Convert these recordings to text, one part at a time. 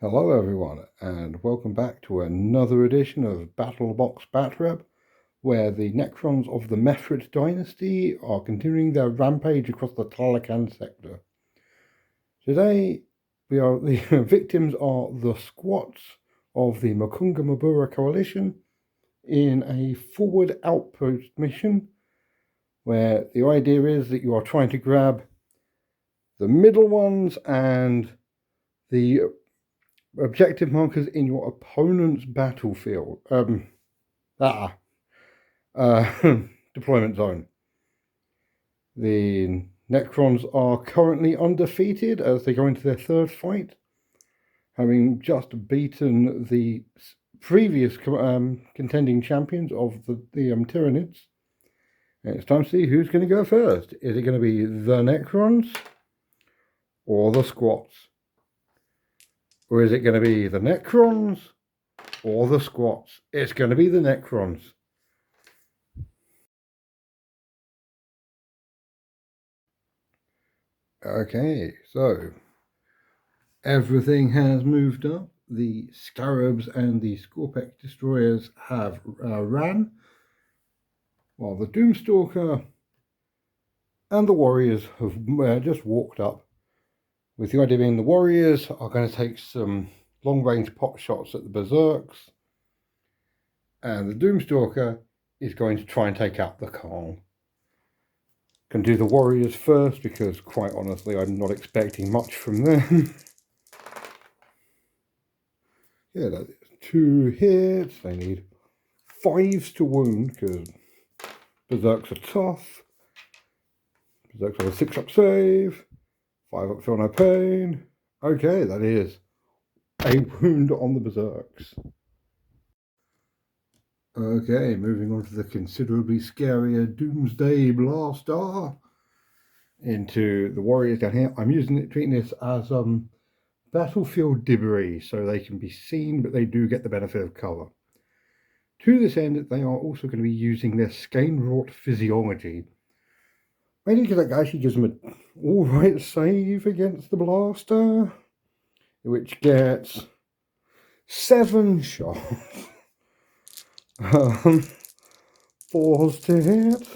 Hello everyone, and welcome back to another edition of BattleBox Batrep, where the Necrons of the Mephrit Dynasty are continuing their rampage across the Tlalocan Sector. Today, the victims are the squats of the Mukunga M'bura Coalition in a forward outpost mission, where the idea is that you are trying to grab the middle ones and the objective markers in your opponent's battlefield. Deployment zone. The Necrons are currently undefeated as they go into their third fight, having just beaten the previous contending champions of the Tyranids. And it's time to see who's going to go first. Is it going to be the Necrons or the Squats? Or is it going to be the Necrons or the Squats? It's going to be the Necrons. Okay, so everything has moved up. The Scarabs and the Scorpec destroyers have ran, while the Doomstalker and the Warriors have just walked up. With the idea being the Warriors are going to take some long-range pot shots at the Berserks, and the Doomstalker is going to try and take out the Khan. Can do the Warriors first because, quite honestly, I'm not expecting much from them. Yeah, that is 2 hits. They need 5s to wound because Berserks are tough. Berserks have a 6-up save. 5-up feel no pain. Okay, that is a wound on the Berserks. Okay, moving on to the considerably scarier Doomsday Blaster into the Warriors down here. I'm treating this as battlefield debris, so they can be seen, but they do get the benefit of cover. To this end, they are also going to be using their Skein-wrought physiology. Mainly because that actually gives them an alright save against the blaster, which gets 7 shots. 4s to hit.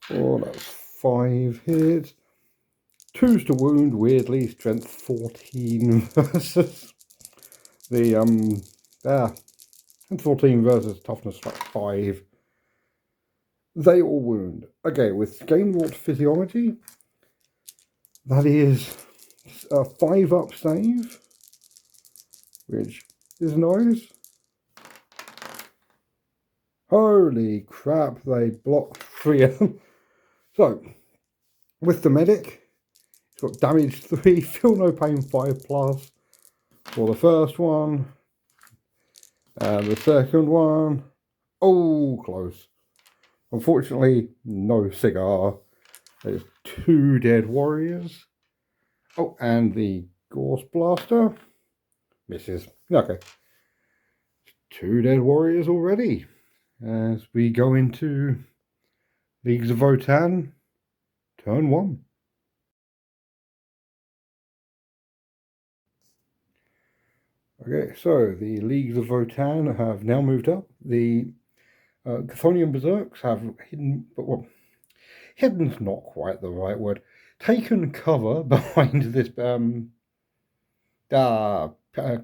Oh, that's 5 hits. 2s to wound, weirdly, strength 14 versus the strength 14 versus toughness 5. They all wound. Okay, with Skein-wrought physiology, that is a 5-up save, which is nice. Holy crap, they blocked 3 of them. So, with the medic, it's got damage 3, feel no pain 5+ for the first one. And the second one, oh, close. Unfortunately, no cigar. There's 2 dead warriors. Oh, and the Gorse Blaster misses. Okay. 2 dead warriors already. As we go into Leagues of Votaan, turn 1. Okay, so the Leagues of Votaan have now moved up. The Chthonian Berserks have hidden, but well, hidden's not quite the right word. Taken cover behind this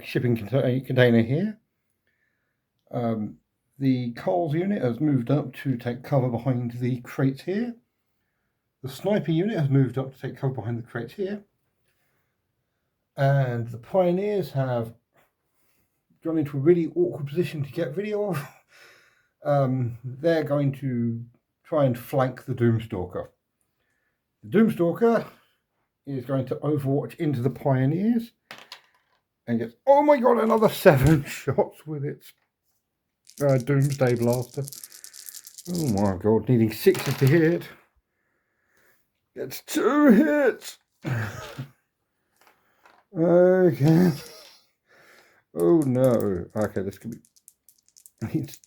shipping container here. The Carl's unit has moved up to take cover behind the crates here. The sniper unit has moved up to take cover behind the crates here. And the pioneers have gone into a really awkward position to get video of. They're going to try and flank the Doomstalker. The Doomstalker is going to overwatch into the pioneers and gets, oh my god, another 7 shots with its Doomsday Blaster. Oh my god, needing 6s to hit. Gets 2 hits. Okay. Oh no. Okay, this could be. Needs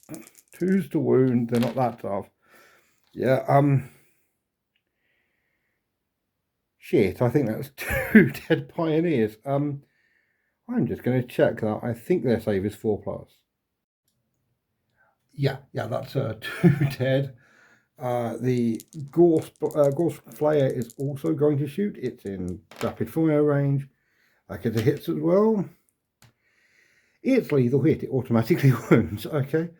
2s to wound. They're not that tough. Yeah. Shit, I think that's 2 dead pioneers. I'm just going to check that. I think their save is 4+. Yeah, that's 2 dead. The Gorse Flare is also going to shoot. It's in rapid fire range. That gets a hits as well. It's lethal hit. It automatically wounds. Okay.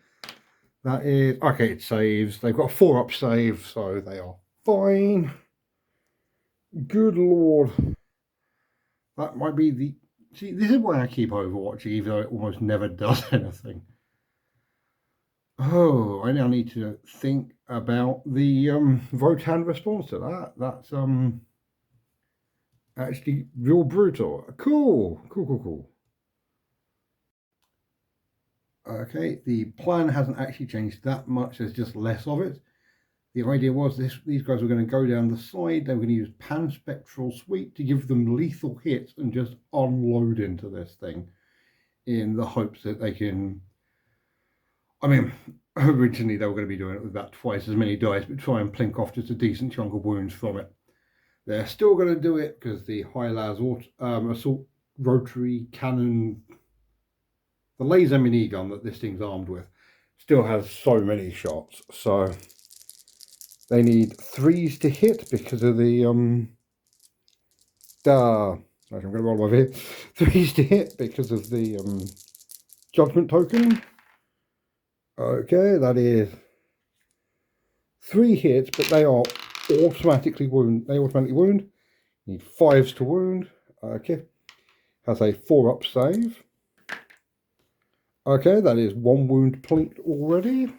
That is... Okay, it saves. They've got a 4-up save, so they are fine. Good lord. That might be the... See, this is why I keep overwatching, even though it almost never does anything. Oh, I now need to think about the Votaan response to that. That's actually real brutal. Cool. Okay, the plan hasn't actually changed that much. There's just less of it. The idea was these guys were going to go down the side. They were going to use Panspectral Sweep to give them lethal hits and just unload into this thing in the hopes that they can... I mean, originally they were going to be doing it with about twice as many dice, but try and plink off just a decent chunk of wounds from it. They're still going to do it because the High-Las assault rotary cannon, the laser minigun that this thing's armed with, still has so many shots. So they need 3s to hit because of the actually, I'm going to roll over here. 3s to hit because of the judgment token. Okay, that is 3 hits, but they are automatically wound. They automatically wound. Need 5s to wound. Okay, has a 4-up save. Okay, that is 1 wound plinked already.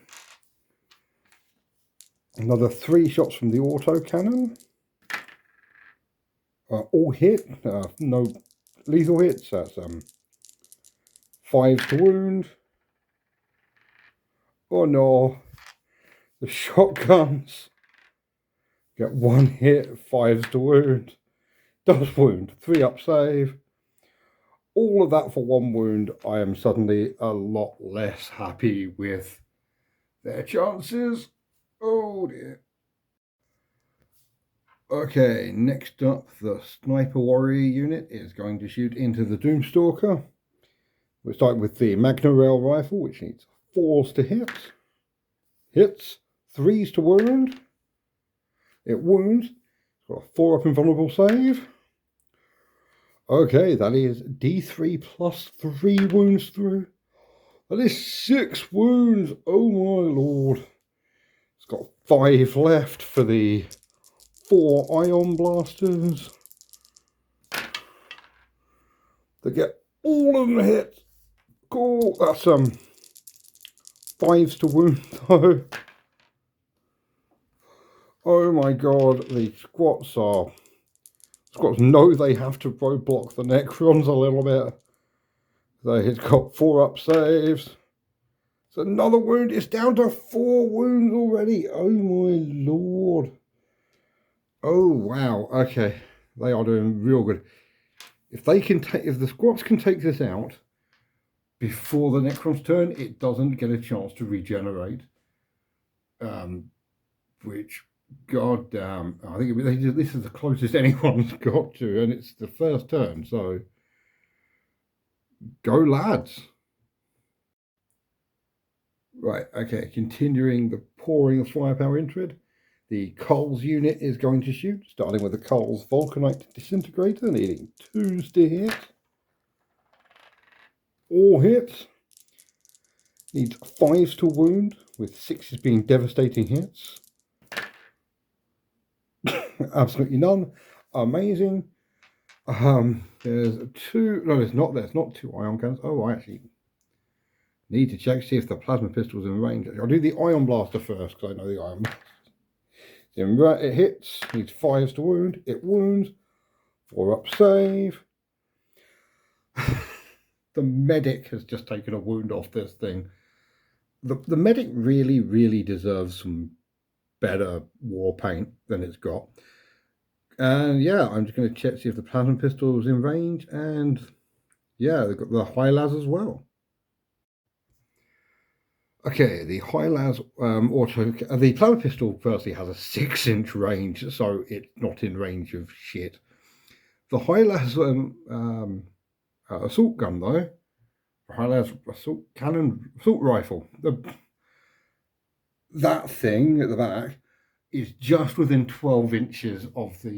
Another 3 shots from the auto cannon. All hit. No lethal hits. That's 5s to wound. Oh no, the shotguns get 1 hit, 5s to wound, does wound, 3-up save. All of that for 1 wound. I am suddenly a lot less happy with their chances. Oh dear. Okay, next up, the Sniper Warrior unit is going to shoot into the Doomstalker. We're starting with the Magna Rail Rifle, which needs 4s to hit. Hits, 3s to wound. It wounds. It's got a 4-up invulnerable save. Okay, that is D3 plus 3 wounds through. That is 6 wounds. Oh my lord. It's got 5 left for the 4 ion blasters. They get all of them hit. Cool. That's 5s to wound though. Oh my god, the squats know they have to roadblock the Necrons a little bit. It's got 4-up saves. It's another wound. It's down to 4 wounds already. Oh my lord. Oh wow. Okay, they are doing real good. If the squats can take this out before the Necron's turn, it doesn't get a chance to regenerate. Which, goddamn, I think this is the closest anyone's got to, and it's the first turn, so go lads. Right, okay, continuing the pouring of firepower into it. The Coles unit is going to shoot, starting with the Coles Vulcanite Disintegrator, needing 2s to hit. All hits. Needs 5s to wound, with 6s being devastating hits. Absolutely none. Amazing. There's 2. No, there's not 2 ion cannons. Oh, I actually need to check, see if the plasma pistol's in range. I'll do the ion blaster first, because I know the ion blaster. It hits, needs 5s to wound, it wounds, 4-up save. The medic has just taken a wound off this thing. The medic really deserves some better war paint than it's got. And yeah, I'm just going to check, see if the plasma pistol is in range, and yeah, they've got the High-Las as well. Okay, the High-Las the Clover Pistol firstly has a 6-inch range, so it's not in range of shit. The High-Las assault gun, though, the High-Las assault rifle, that thing at the back is just within 12 inches of the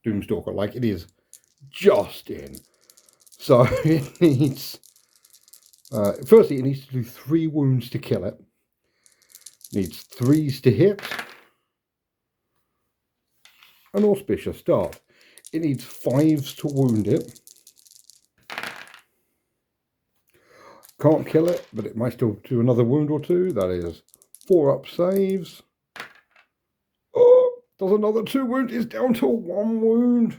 Doomstalker. Like, it is just in. So it needs... firstly, it needs to do 3 wounds to kill it. Needs 3s to hit. An auspicious start. It needs 5s to wound it. Can't kill it, but it might still do another wound or 2. That is 4 up saves. Oh, does another 2 wound. It's down to 1 wound.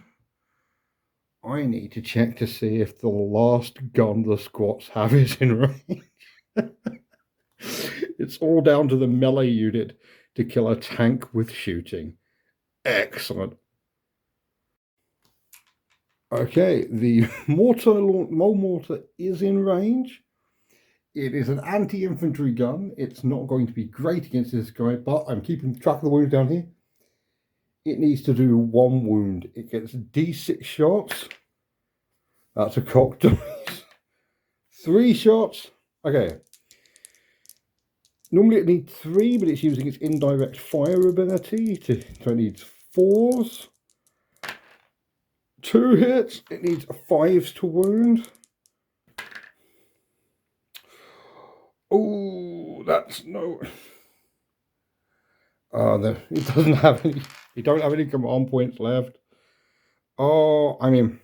I need to check to see if the last gun the squats have is in range. It's all down to the melee unit to kill a tank with shooting. Excellent. Okay, the mole mortar is in range. It is an anti-infantry gun. It's not going to be great against this guy, but I'm keeping track of the wounds down here. It needs to do 1 wound. It gets D6 shots. That's a cock dice. 3 shots. Okay. Normally it needs 3, but it's using its indirect fire ability, so it needs 4s. 2 hits. It needs 5s to wound. Oh, that's no... it doesn't have any... You don't have any command points left. Oh, I mean...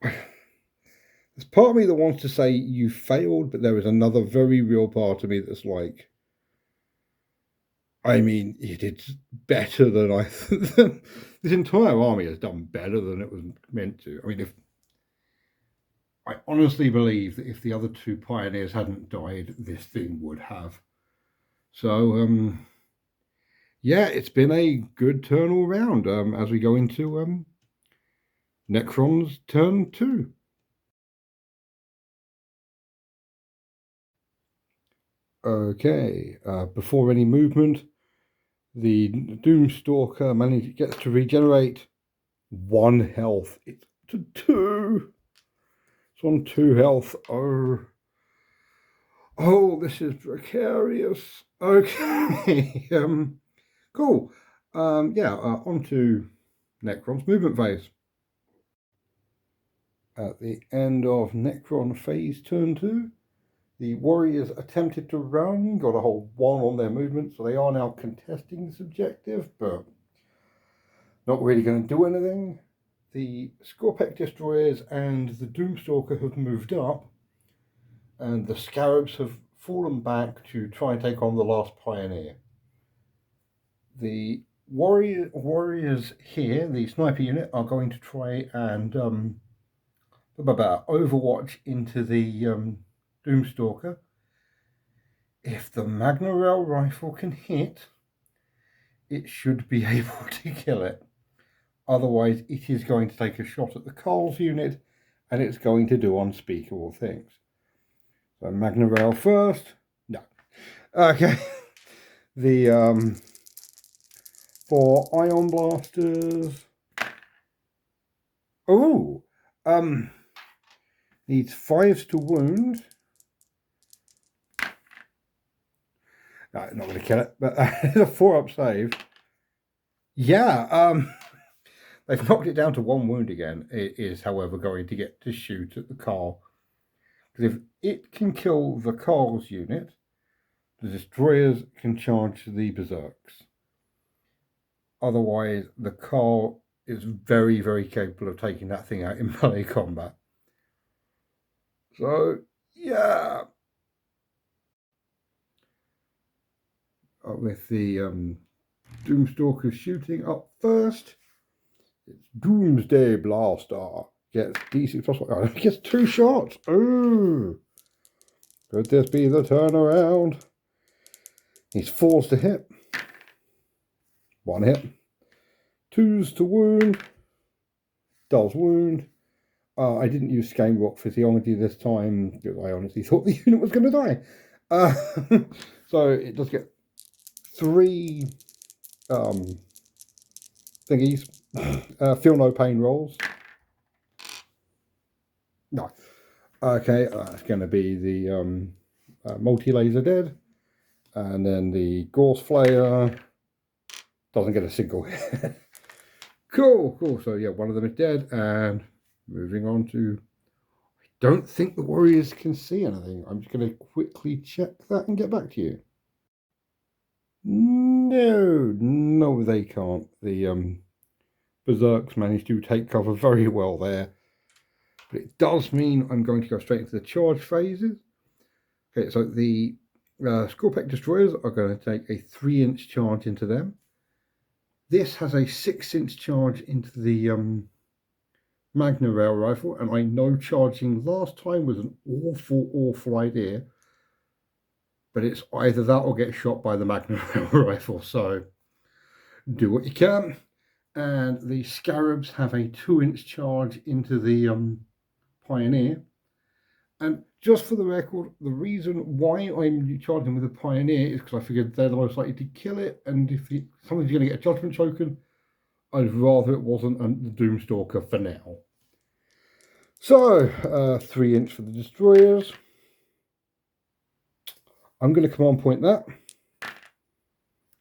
There's part of me that wants to say you failed, but there is another very real part of me that's like... I mean, you did better than I... This entire army has done better than it was meant to. I mean, I honestly believe that if the other 2 pioneers hadn't died, this thing would have. So, yeah, it's been a good turn all round as we go into Necron's turn 2. Okay, before any movement, the Doomstalker gets to regenerate 1 health. It's to 2. It's on 2 health. Oh, this is precarious. Okay, cool. Yeah, on to Necron's movement phase. At the end of Necron phase turn 2, the warriors attempted to run, got a whole 1 on their movement, so they are now contesting this objective, but not really going to do anything. The Scorpec destroyers and the Doomstalker have moved up, and the Scarabs have fallen back to try and take on the last pioneer. The warriors here, the sniper unit, are going to try and overwatch into the Doomstalker. If the Magna Rail rifle can hit, it should be able to kill it. Otherwise, it is going to take a shot at the Coles unit, and it's going to do unspeakable things. So Magna Rail first. No. Okay. The 4 ion blasters. Oh, needs 5s to wound. No, not going to kill it, but it's a 4-up save. Yeah, they've knocked it down to 1 wound again. It is, however, going to get to shoot at the Carl. Because if it can kill the Carl's unit, the destroyers can charge the Berserks. Otherwise, the Carl is very, very capable of taking that thing out in melee combat. So, yeah. With the Doomstalker shooting up first, it's Doomsday Blaster. Gets D6 plus 1. Gets 2 shots. Oh, could this be the turnaround? He's 4s to hit. 1 hit. 2s to wound. Does wound. I didn't use Scanerock Physiology this time because I honestly thought the unit was going to die. Uh, so it does get 3 thingies. Feel no pain rolls. No. Okay, that's going to be the multi-laser dead. And then the Gorse Flayer doesn't get a single hit. Cool. So yeah, one of them is dead. And moving on to... I don't think the warriors can see anything. I'm just going to quickly check that and get back to you. No, they can't. The Berserks managed to take cover very well there. But it does mean I'm going to go straight into the charge phases. Okay, so the Scorpec Destroyers are going to take a 3-inch charge into them. This has a 6-inch charge into the Magna Rail Rifle, and I know charging last time was an awful idea. But it's either that or get shot by the Magna Rail Rifle, so do what you can. And the Scarabs have a 2-inch charge into the Pioneer. And just for the record, the reason why I'm charging with the Pioneer is because I figured they're the most likely to kill it, and if somebody's going to get a Judgment Token, I'd rather it wasn't the Doomstalker for now. So, 3-inch for the Destroyers. I'm going to command point that.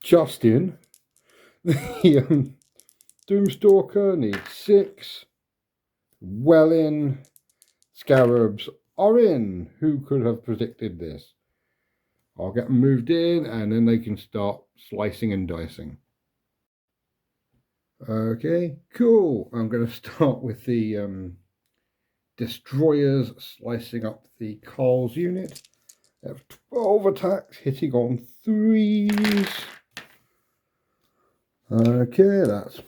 Just in. The Doomstalker needs 6. Well in. Scarabs are in. Who could have predicted this? I'll get them moved in and then they can start slicing and dicing. Okay, cool. I'm going to start with the Destroyers slicing up the Carl's unit. They have 12 attacks hitting on 3s. Okay, that's,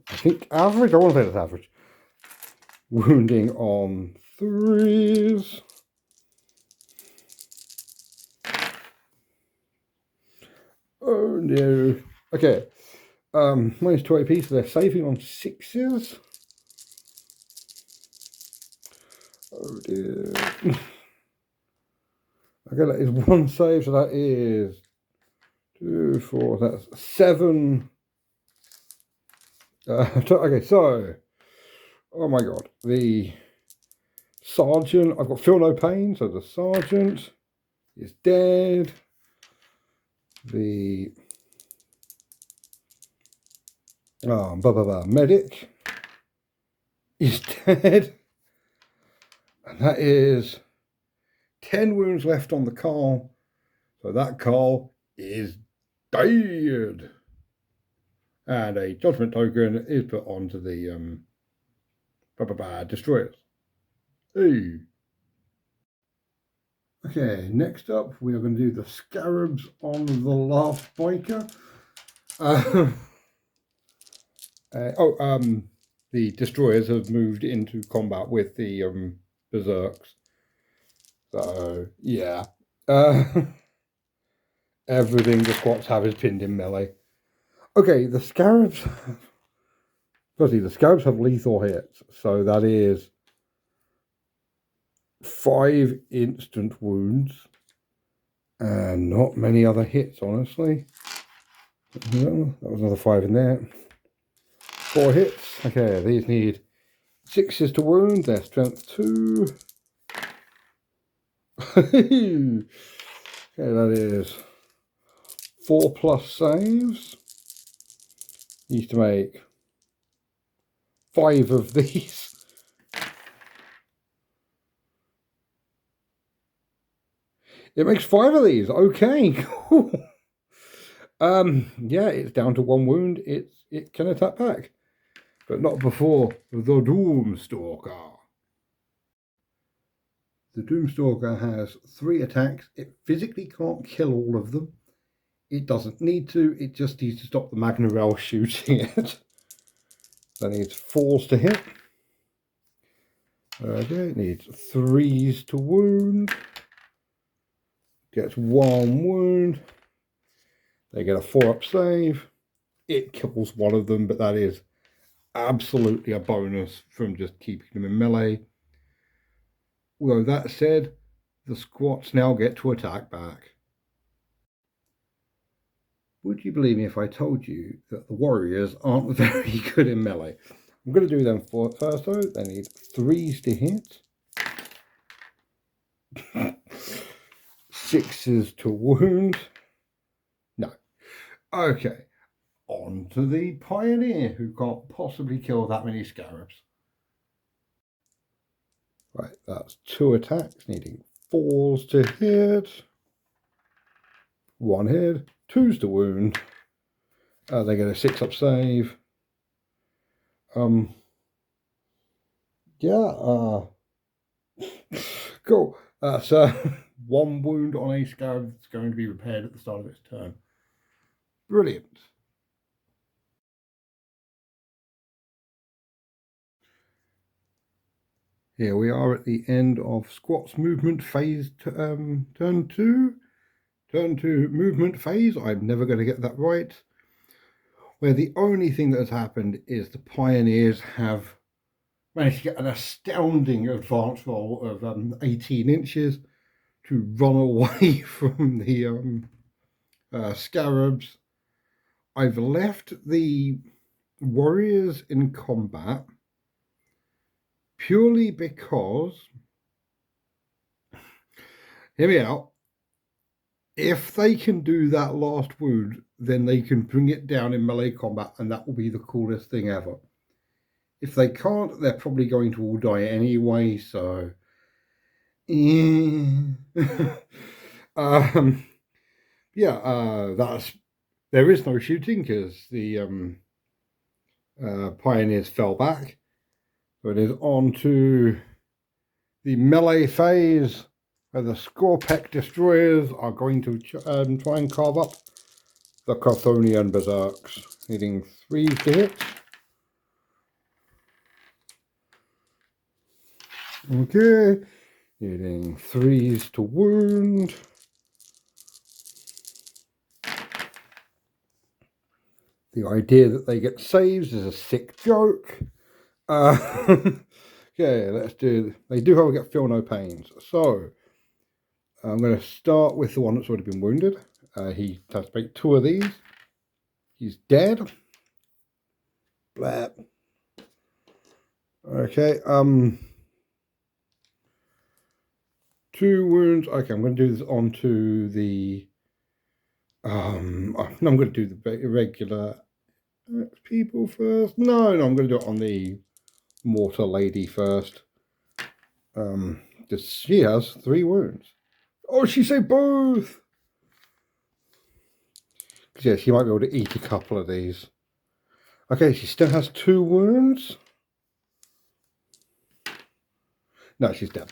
I think, average. I want to say that's average. Wounding on 3s. Oh no. Okay. Minus 2 AP, so they're saving on 6s. Oh dear. Okay, that is 1 save, so that is 2, 4, that's 7. Okay, so, oh my god, the Sergeant, I've got Feel No Pain, so the Sergeant is dead. The Medic is dead. And that is 10 wounds left on the Carl. So that Carl is dead. And a Judgment Token is put onto the Destroyers. Hey. Okay, next up we are going to do the Scarabs on the last biker. The Destroyers have moved into combat with the Berserks. So, yeah. Everything the squats have is pinned in melee. Okay, the Scarabs... Firstly, the Scarabs have lethal hits. So that is 5 instant wounds. And not many other hits, honestly. That was another 5 in there. 4 hits. Okay, these need 6s to wound. Their strength 2. Okay, that is 4+ saves. Needs to make 5 of these. It makes 5 of these. Okay, cool. Yeah, it's down to 1 wound. It can attack back, but not before the Doomstalker. The Doomstalker has 3 attacks. It physically can't kill all of them. It doesn't need to. It just needs to stop the Magna Rail shooting it. So it needs 4s to hit. Okay, it needs 3s to wound. Gets 1 wound. They get a 4-up save. It kills one of them, but that is absolutely a bonus from just keeping them in melee. Although that said, the squats now get to attack back. Would you believe me if I told you that the warriors aren't very good in melee? I'm going to do them first though. They need 3s to hit. 6s to wound. No. Okay. On to the pioneer, who can't possibly kill that many scarabs. Right, that's 2 attacks, needing 4s to hit. 1 hit, 2s to wound. They get a 6-up save. Yeah, cool. That's 1 wound on a scarab that's going to be repaired at the start of its turn. Brilliant. Here we are at the end of Squat's movement phase, turn 2. Turn 2 movement phase. I'm never going to get that right. Where the only thing that has happened is the pioneers have managed to get an astounding advance roll of 18 inches to run away from the scarabs. I've left the warriors in combat purely because, hear me out, if they can do that last wound, then they can bring it down in melee combat, and that will be the coolest thing ever. If they can't, they're probably going to all die anyway, so... there is no shooting because the pioneers fell back. So it is on to the melee phase, where the Scorpec destroyers are going to try and carve up the Chthonian berserks, needing 3s to hit. Okay, needing 3s to wound. The idea that they get saves is a sick joke. Okay, let's do. They do, however, feel no pains. So I'm going to start with the one that's already been wounded. He has to make 2 of these. He's dead. Blap. Okay. 2 wounds. Okay, I'm going to do this onto the. I'm going to do the irregular people first. No, I'm going to do it on the mortar lady first. Because she has 3 wounds. Oh, she said both. Because yeah, she might be able to eat a couple of these. Okay, she still has 2 wounds. No, she's dead.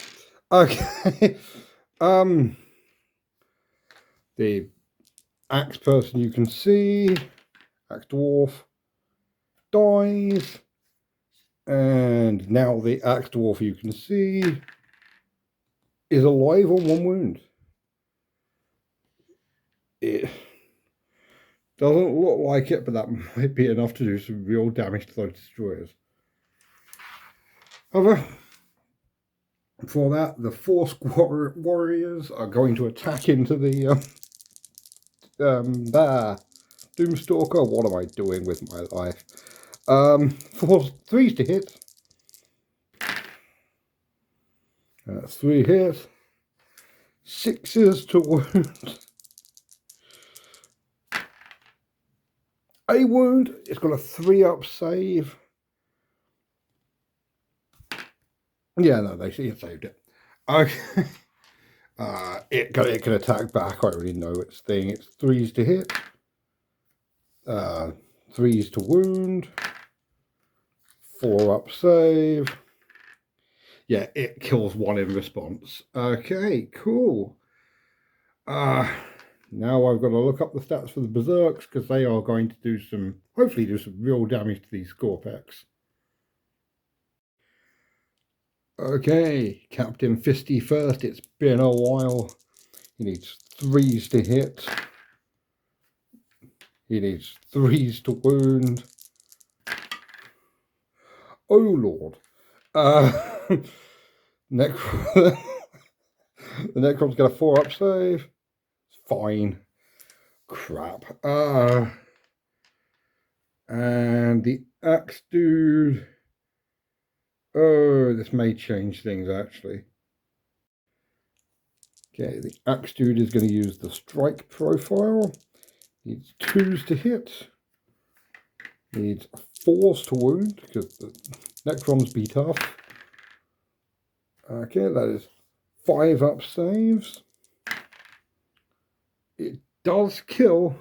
Okay. The axe person you can see, axe dwarf, dies. And now the axe dwarf you can see is alive on 1 wound. It doesn't look like it, but that might be enough to do some real damage to those destroyers. However, for that, the 4 squad warriors are going to attack into the Doomstalker. What am I doing with my life? 3s to hit. 3 hits. 6s to wound. A wound. It's got a 3-up save. Yeah, no, they saved it. Okay. It can attack back. I already know its thing. It's 3s to hit. 3s to wound. 4-up save. Yeah, it kills 1 in response. Okay, cool. Now I've got to look up the stats for the berserks, because they are going to do some, hopefully do some real damage to these Scorpecs. Okay, Captain Fisty first. It's been a while. He needs 3s to hit. He needs 3s to wound. Oh Lord. Necron. The Necron's got a 4-up save. It's fine. Crap. And the axe dude. Oh, this may change things actually. Okay, the axe dude is going to use the strike profile. Needs 2s to hit. Needs 4s to wound because the Necrons be tough. Okay, that is 5-up saves. It does kill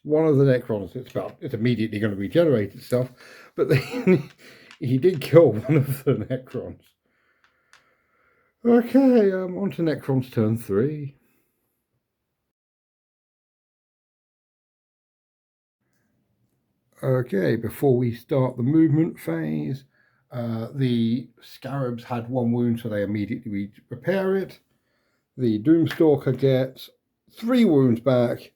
one of the Necrons. It's immediately going to regenerate itself, but then he did kill one of the Necrons. Okay, on to Necron's turn 3. Okay, before we start the movement phase, the Scarabs had 1 wound, so they immediately repair it. The Doomstalker gets 3 wounds back,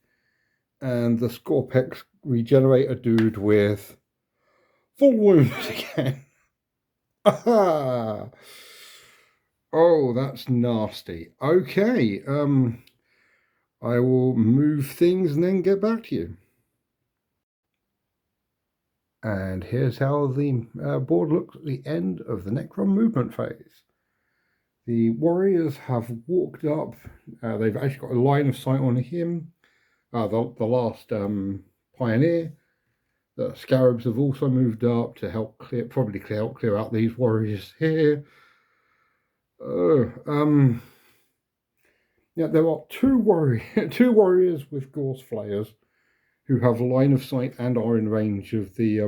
and the Scorpex regenerate a dude with 4 wounds again. Aha! Oh, that's nasty. Okay, I will move things and then get back to you. And here's how the board looks at the end of the Necron movement phase. The warriors have walked up. They've actually got a line of sight on him. The last pioneer. The Scarabs have also moved up to help clear out these warriors here. Yeah, there are two warriors with Gorse Flayers who have line of sight and are in range of the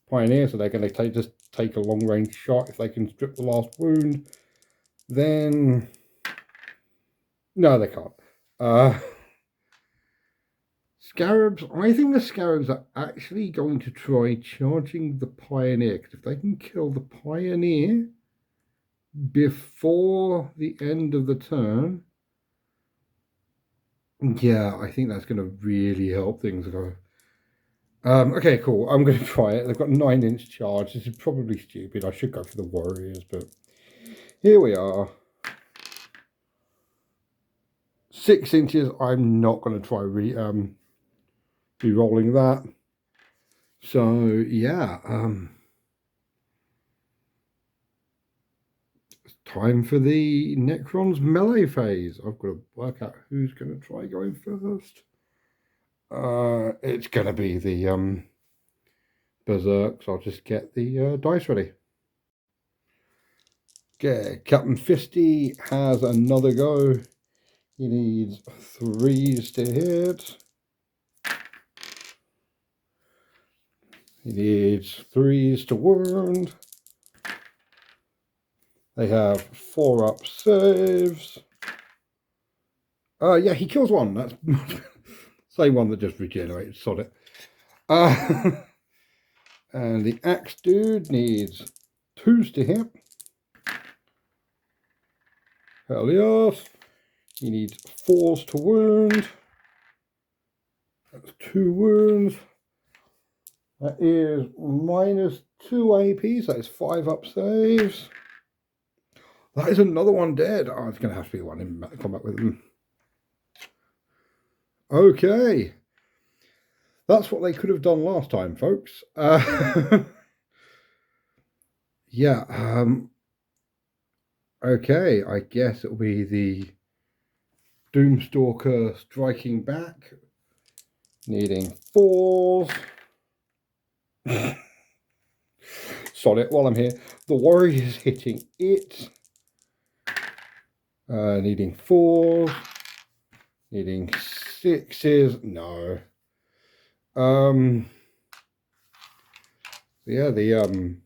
pioneer, so they're going to just take a long range shot. If they can strip the last wound, then no, they can't. Scarabs, I think the Scarabs are actually going to try charging the pioneer, because if they can kill the pioneer before the end of the turn, yeah, I think that's going to really help things go. Okay, cool. I'm going to try it. They've got 9-inch charge. This is probably stupid. I should go for the warriors, but here we are. 6 inches. I'm not going to try be rolling that. So yeah, it's time for the Necron's melee phase. I've got to work out who's going to try going first. It's going to be the Berserks. I'll just get the dice ready. Okay, Captain Fisty has another go. He needs 3s to hit. He needs 3s to wound. They have 4-up saves. Yeah, he kills one. That's same one that just regenerated. Sod it. And the axe dude needs 2s to hit. Hell yes. He needs 4s to wound. That's 2 wounds. That is -2 AP, so it's 5-up saves. That is another one dead. Oh, it's going to have to be one in combat with them. Okay. That's what they could have done last time, folks. Yeah. Okay, I guess it'll be the Doomstalker striking back, needing 4s. Sod it, while I'm here. The warrior's hitting it. Needing 4s. Needing 6s. No. Yeah, the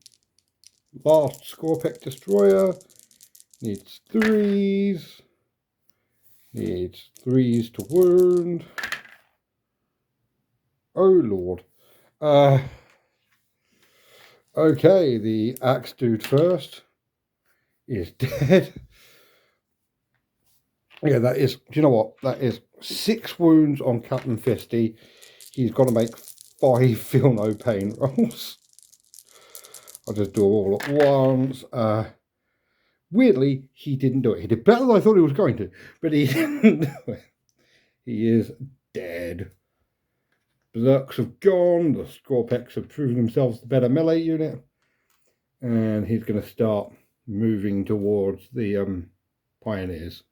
last Scorpex Destroyer needs 3s. Needs 3s to wound. Oh Lord. Okay, the axe dude first is dead. Yeah, that is, do you know what? That is 6 wounds on Captain Fisty. He's got to make 5 feel no pain rolls. I'll just do it all at once. Weirdly, he didn't do it. He did better than I thought he was going to, but he didn't do it. He is dead. Berserks have gone. The Scorpex have proven themselves the better melee unit. And he's going to start moving towards the Pioneers.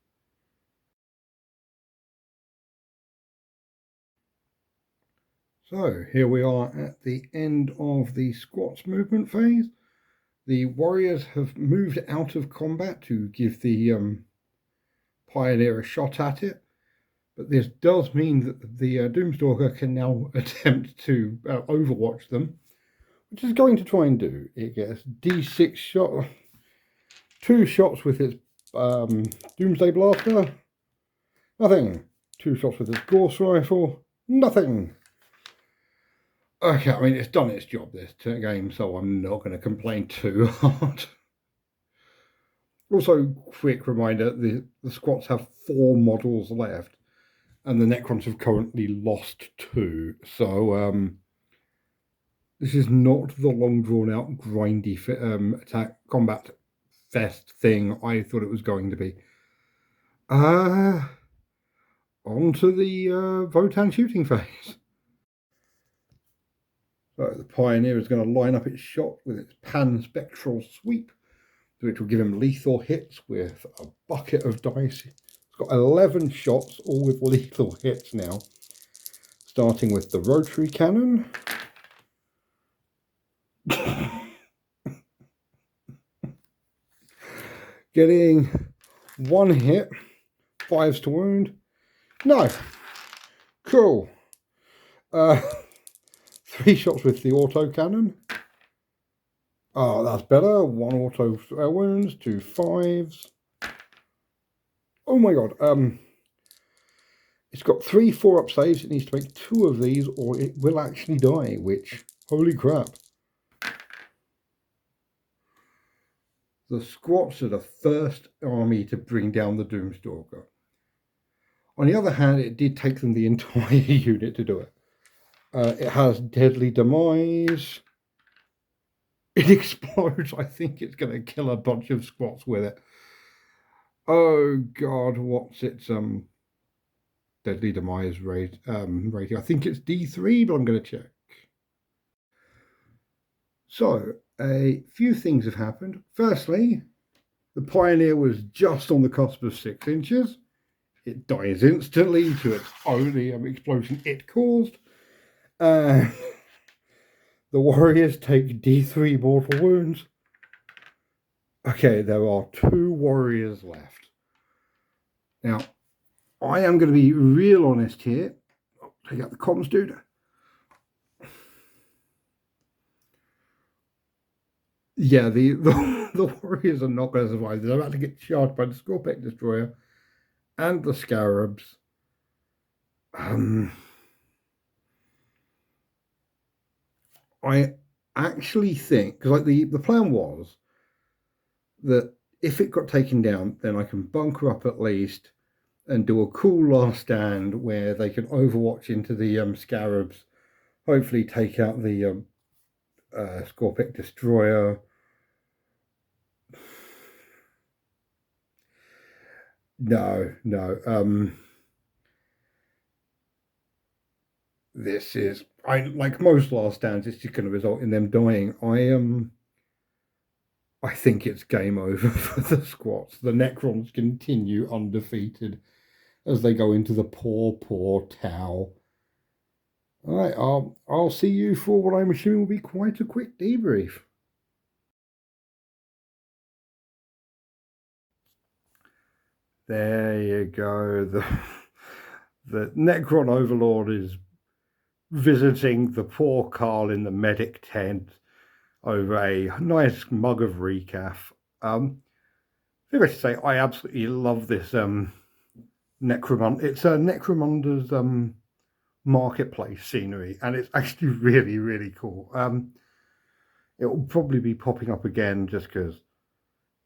So here we are at the end of the squats movement phase. The warriors have moved out of combat to give the Pioneer a shot at it. But this does mean that the Doomstalker can now attempt to overwatch them, which is going to try and do. It gets D6 shot, 2 shots with its Doomsday Blaster, nothing. 2 shots with its Gorse Rifle, nothing. Okay, I mean, it's done its job this game, so I'm not going to complain too hard. Also, quick reminder, the squats have 4 models left, and the Necrons have currently lost 2. So this is not the long drawn out grindy attack combat fest thing I thought it was going to be. On to the Votaan shooting phase. So the Pioneer is going to line up its shot with its pan-spectral sweep, which will give him lethal hits with a bucket of dice. It's got 11 shots, all with lethal hits now. Starting with the rotary cannon. Getting 1 hit, 5s to wound. No. Cool. 3 shots with the auto cannon. Oh, that's better. 1 auto wounds, 2 5s. Oh my god. It's got 3 4-up saves. It needs to make 2 of these or it will actually die, which, holy crap. The squats are the first army to bring down the Doomstalker. On the other hand, it did take them the entire unit to do it. It has deadly demise. It explodes. I think it's going to kill a bunch of squats with it. Oh god, what's its deadly demise rating? I think it's D3, but I'm going to check. So a few things have happened. Firstly, the Pioneer was just on the cusp of 6 inches. It dies instantly to its only explosion it caused. The warriors take D3 mortal wounds. Okay, there are 2 warriors left. Now, I am going to be real honest here. Take out the comms, dude. Yeah, the warriors are not going to survive. They're about to get charged by the Scorpex Destroyer and the Scarabs. I actually think, because like the plan was that if it got taken down, then I can bunker up at least and do a cool last stand where they can overwatch into the Scarabs, hopefully take out the Scorpex Destroyer. No. This is, like most last stands, it's just going to result in them dying. I think it's game over for the squats. The Necrons continue undefeated as they go into the poor Tau. All right, I'll see you for what I'm assuming will be quite a quick debrief. There you go. The Necron Overlord is visiting the poor Carl in the medic tent over a nice mug of recaf. I think I should say I absolutely love this Necromunda. It's a Necromunda's marketplace scenery, and it's actually really, really cool. It will probably be popping up again just because,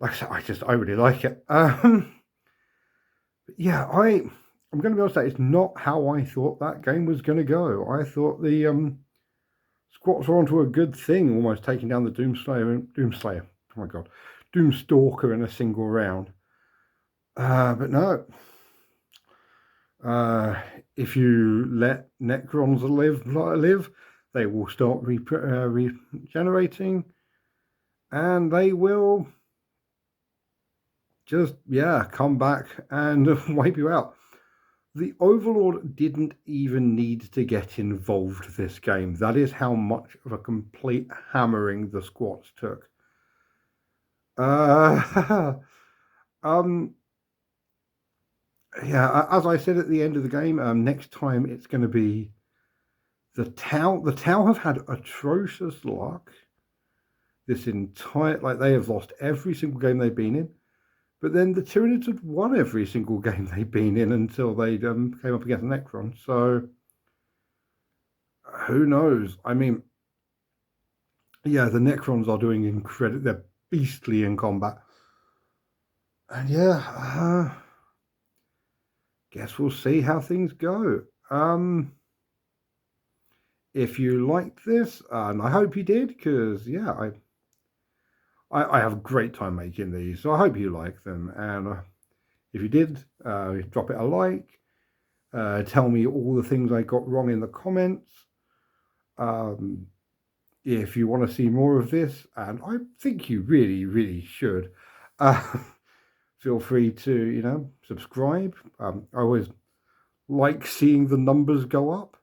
like I said, I really like it. Yeah, I'm going to be honest, it's not how I thought that game was going to go. I thought the squats were onto a good thing, almost taking down the Doomslayer. Oh my god, Doomstalker in a single round. But no. If you let Necrons live, they will start regenerating, and they will just, yeah, come back and wipe you out. The Overlord didn't even need to get involved this game. That is how much of a complete hammering the squats took. Yeah, as I said at the end of the game, next time it's going to be the Tau. The Tau have had atrocious luck. This entire, like, they have lost every single game they've been in. But then the Tyranids had won every single game they've been in until they came up against Necron. So who knows? I mean, yeah, the Necrons are doing incredible. They're beastly in combat. And yeah, guess we'll see how things go. If you liked this, and I hope you did, because yeah, I have a great time making these, so I hope you like them. And if you did, drop it a like. Tell me all the things I got wrong in the comments. If you want to see more of this, and I think you really, really should, feel free to, subscribe. I always like seeing the numbers go up.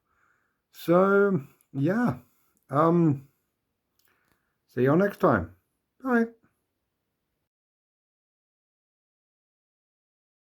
So, yeah. See you all next time. Bye.